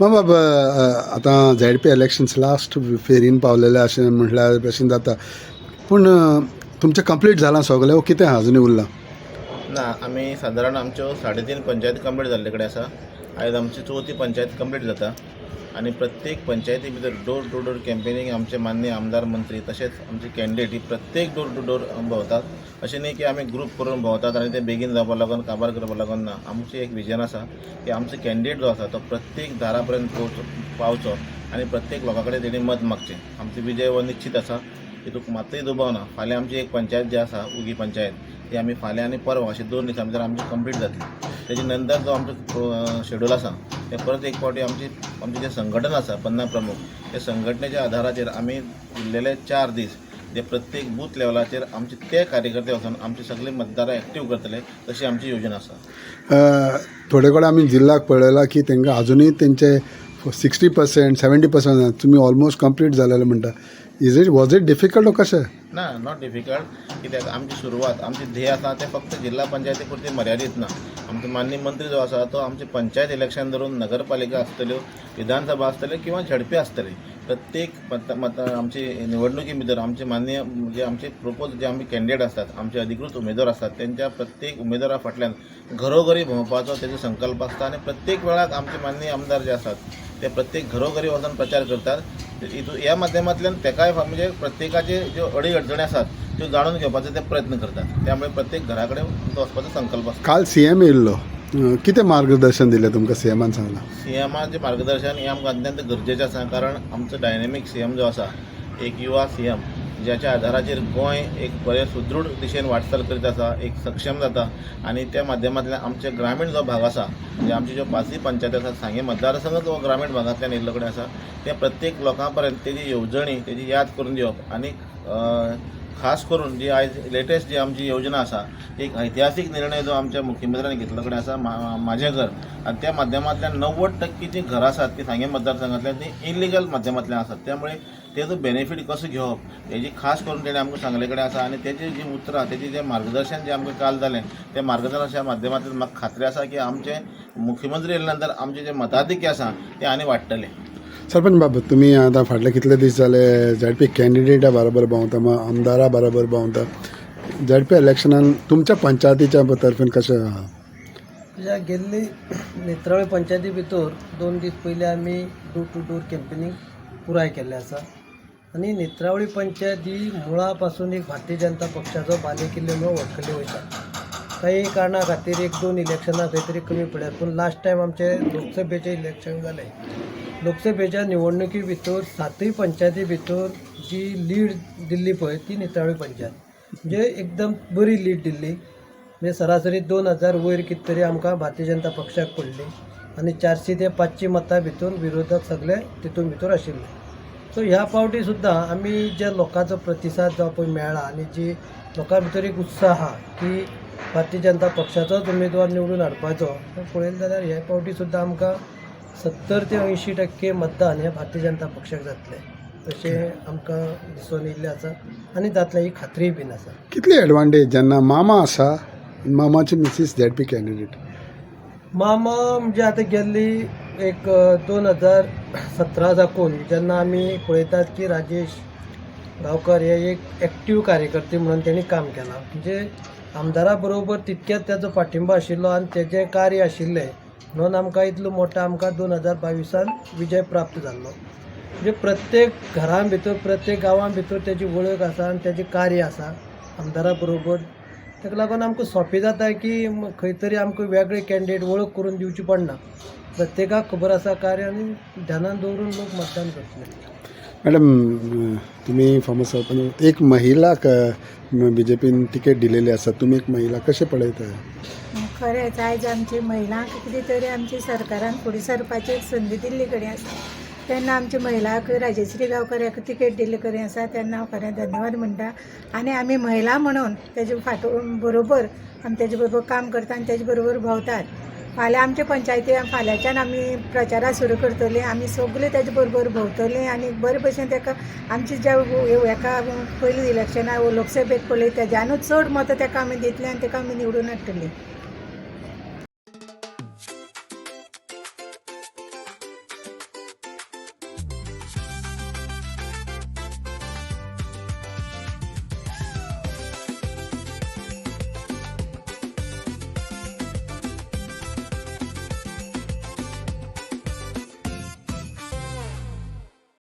मग बाबा आता Z P elections last fair and पावलेले अशें म्हटल्यार भशेन जाता पूण तुमचें कंप्लीट जालां सगळें वो कितें आहा अजुनी उरलां? ना आमी सादारण आमच्यो 3.5 पंचायती कंप्लीट जाल्ले कडेन आसा. आयज आमची 4थी पंचायत कंप्लीट जाता आनी प्रत्येक पंचायती भितर डोर टू डोर कॅम्पेनींग आमचे माननीय आमदार मंत्री तशेंच आमचे कॅन्डिडेट ही प्रत्येक डोर टू डोर भोंवतात. अशें न्ही की आमी ग्रूप करून भोंवतात आनी ते बेगीन जावपा लागून काबार करपा लागून ना. आमचें एक विजन आसा की आमचो कॅन्डिडेट जो आसा तो प्रत्येक दारा पर्यंत पावचो आनी प्रत्येक लोकां कडेन तेणी मत मागचें. आमचो विजय हो निश्चित आसा, हितूंत मात्तूय दुबाव ना. फाल्यां आमची एक पंचायत जी आसा उगी पंचायत ती आमी फाल्यां आनी परवा अशें 2 दिसां भितर आमची कंप्लीट जातली. तेजे नंतर जो आमचो शेड्यूल आसा ते परत एक फावटी आमचे जे संघटन आसा 50 प्रमुख ते संघटनेच्या आधाराचेर आमी उरलेले 4 दीस जे प्रत्येक बूथ लेवलाचेर आमचे ते कार्यकर्ते वचून आमचे सगळे मतदारां एक्टीव करतले तशी आमची योजना आसा. थोडे कडेन आमी जिल्ल्याक पळयलां की तांकां अजुनूय तेंचे 60% 70% तुमी ऑलमोस्ट कंप्लीट जालेले म्हणटा. वॉज इट डिफिकल्ट कशें? ना, नॉट डिफिकल्ट. कित्याक आमची सुरवात आमची ध्येय आसा ते फक्त जिल्हा पंचायती पुरती मर्यादित ना. आमचो माननीय मंत्री जो आसा तो आमचे पंचायत इलेक्शन धरून नगरपालिका आसतल्यो, विधानसभा आसतल्यो किंवा झडपी आसतली, प्रत्येक आमची निवडणुकी भितर आमचे माननीय जे आमचे जे आमी कॅन्डिडेट आसतात, आमचे अधिकृत उमेदवार आसतात, त्यांच्या प्रत्येक उमेदवारा फाटल्यान घरोघरी भोंवपाचो तेजो संकल्प आसता आनी प्रत्येक वेळाक आमचे माननीय आमदार जे आसात ते प्रत्येक घरोघरी वचून प्रचार करतात. ह्या माध्यमांतल्यान तेकाय म्हणजे प्रत्येकाचे ज्यो अडी अडचणी आसात त्यो जाणून घेवपाचो ते प्रयत्न करतात. त्यामुळे प्रत्येक घरा कडेन वचपाचो संकल्प आसता. काल सीएम येयल्लो, कितें मार्गदर्शन दिलें तुमकां सीएमान सांगलां? सीएमाचें मार्गदर्शन हें आमकां अत्यंत गरजेचें आसा, कारण आमचो डायनॅमीक सीएम जो आसा, एक युवा सीएम ज्याच्या आधाराचेर गोंय एक बरें सुदृढ दिशेन वाटचाल करीत आसा, एक सक्षम जाता आनी त्या माध्यमांतल्यान आमचे ग्रामीण जो भाग आसा म्हणजे आमचे ज्यो 5 पंचायती आसात, सांगे मतदारसंघ जो ग्रामीण भागांतल्यान येयल्लो कडेन आसा ते प्रत्येक लोकां पर्यंत तेजी येवजणी तेजी याद करून दिवप आनी खास करून जी आयज लेटेस्ट जी आमची योजना आसा, एक ऐतिहासीक निर्णय जो आमच्या मुख्यमंत्र्यान घेतलो कडेन आसा माझे घर, आनी त्या माध्यमांतल्यान 90% जी घरां आसात ती सांगे मतदारसंघांतल्यान ती इलिगल माध्यमांतल्यान आसात. त्यामुळे तेजो बेनिफीट कसो घेवप हेजी खास करून तेणें आमकां सांगले कडेन आसा आनी तेजी जी उतरां तेजी जें मार्गदर्शन जें आमकां काल जालें त्या मार्गदर्शनाच्या माध्यमांतल्यान म्हाका खात्री आसा की आमचे मुख्यमंत्री येयले नंतर आमचे जे मताधिक्य आसा ते आनी वाडटले. सरपंच बाबा, तुम्ही आता फाटले कितले दीस जाले झेड पी कॅन्डिडेटा बरोबर भोंवता, मग आमदारा बरोबर भोंवता. झेड पी इलेक्शनान तुमच्या पंचायतीच्या तर्फेन कशें आहा? ह्या गेल्ली नेत्रावळी पंचायती भितर 2 दीस पयलीं आमी डोर टू डोर कॅम्पेनींग पुराय केल्लें आसा आनी नेत्रावळी पंचायत ही मुळा पासून एक भारतीय जनता पक्षाचो बालेकिल्लो म्हणून वळखली वयता. काही कारणां खातीर 1-2 इलेक्शनां खंय तरी कमी पडल्यात, पूण लास्ट टायम आमचे लोकसभेचें इलेक्शन जालें. लोकसभेच्या निवडणुकी भितर 7 पंचायती भितर जी लीड दिल्ली पळय ती नेत्रावळी पंचायत, म्हणजे एकदम बरी लीड दिल्ली. म्हणजे सरासरी 2000 वयर कितें तरी आमकां भारतीय जनता पक्षाक पडली आनी 400 ते 500 मतां भितर विरोधक सगळे तितून भितर आशिल्ले. सो ह्या फावटी सुद्दां आमी जे लोकांचो प्रतिसाद जो पळय मेळ्ळा आनी जी लोकां भितर एक उत्साह आहा की भारतीय जनता पक्षाचोच उमेदवार निवडून हाडपाचो, पळयलें जाल्यार ह्या फावटी सुद्दां आमकां 70 ते 80% मतदान हे भारतीय जनता पक्षाक जातले अशें आमकां दिसून येयल्लें आसा आनी जातलें ही खात्रीय बीन आसा. कितली एडवांटेज जेन्ना मामा आसा, मामाची मिसीस झेड पी कॅन्डिडेट? मामा म्हणजे आतां गेल्ली एक 2017 साकून जेन्ना आमी पळयतात की राजेश गांवकर हे एक एक्टीव कार्यकर्ते म्हणून तेणी काम केलां. म्हणजे आमदारा बरोबर तितकेच तेजो पाठिंबो आशिल्लो आनी तेजें कार्य आशिल्लें म्हणून आमकां इतलो मोठो आमकां 2022 विजय प्राप्त जाल्लो. म्हणजे प्रत्येक घरां भितर प्रत्येक गांवां भितर तेजी वळख आसा आनी तेजें कार्य आसा आमदारा बरोबर. ताका लागून आमकां सोंपें जाता की खंय तरी आमकां वेगळे कॅन्डिडेट वळख करून दिवची पडना. प्रत्येकाक खबर आसा कार्य आनी ध्यानान दवरून लोक मतदान करतले. मॅडम, तुम्ही फॉर्मर सरपंच, एक महिलाक BJPन तिकेट दिलेली आसा, तुम्ही एक महिला कशें पळयता? खरेंच आयज आमची महिलांक कितें तरी आमची सरकारान फुडें सरपाची एक संदी दिल्ली कडेन आसा. तेन्ना आमच्या महिलाक राजश्री गांवकाराक तिकेट दिल्ले कडेन आसा तेन्ना हांव खरें धन्यवाद म्हणटा. आनी आमी महिला म्हणून तेजे बरोबर आमी तेजे बरोबर काम करता आनी तेजे बरोबर भोंवतात. फाल्यां आमच्या पंचायती फाल्यांच्यान आमी प्रचारा सुरू करतलीं, आमी सगळीं तेजे बरोबर भोंवतलीं आनी बरे भशेन ताका आमची ज्या हेका पयलीं इलेक्शनां लोकसभेक पळय तेज्यानूच चड मतां ताका आमी दितलीं आनी ताका आमी निवडून हाडटलीं.